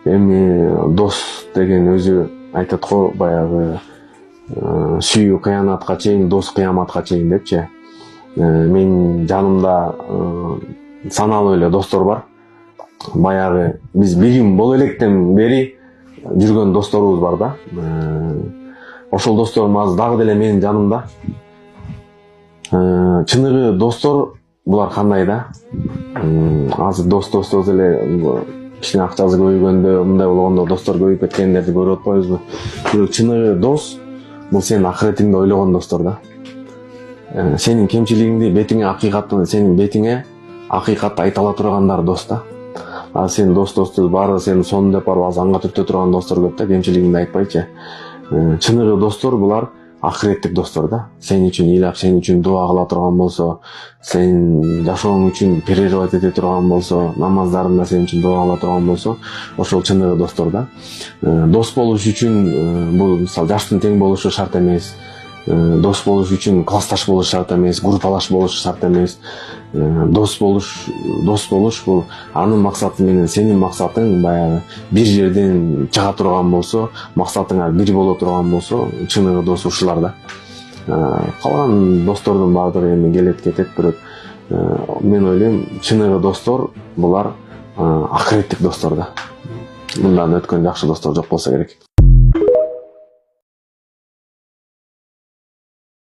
Эми дос деген өзү айтат го, баягы сүйүү кыянатка чейин, дос кыяматка чейин депчи. Менин жанымда саналуу эле достор бар. Баягы биз бирим боло электен бери жүргөн досторубуз бар да. Ошол досторум азыр дагы деле менин жанымда. Чыныгы достор булар кандай да? Азыр дос эле кичине акчасы көбөйгөндө, мындай болгондо достор көбөйүп кеткендерди көрүп атпайбызбы? Бирок чыныгы дос бул сенин акыретиңди ойлогон достор да. Сенин кемчилигиңди сенин бетиңе акыйкатты айта ала тургандар дос да. А сен досторду баары сени сонун деп барып азанга түртө турган достор көп да, кемчилигиңди айтпайчы. Чыныгы достор булар акыреттик достор да. Сен үчүн ыйлап, сен үчүн дуа кыла турган болсо, сен жашооң үчүн переживать эте турган болсо, намаздарында сен үчүн дуа кыла турган болсо, ошол чыныгы достор да. Дос болуш үчүн бул мисалы жаштын тең болушу шарт эмес. Дос болуш үчүн классташ болуш шарт эмес, группалаш болуш шарт эмес. Дос болуш бул анын максаты менен сенин максатың баягы бир жерден чыга турган болсо, максатыңа бир боло турган болсо, чыныгы дос ушулар да. Калган достордун баардыгы эми келет кетет, бирок мен ойлойм, чыныгы достор булар акыреттик достор да. Мындан өткөн жакшы достор жок болсо керек.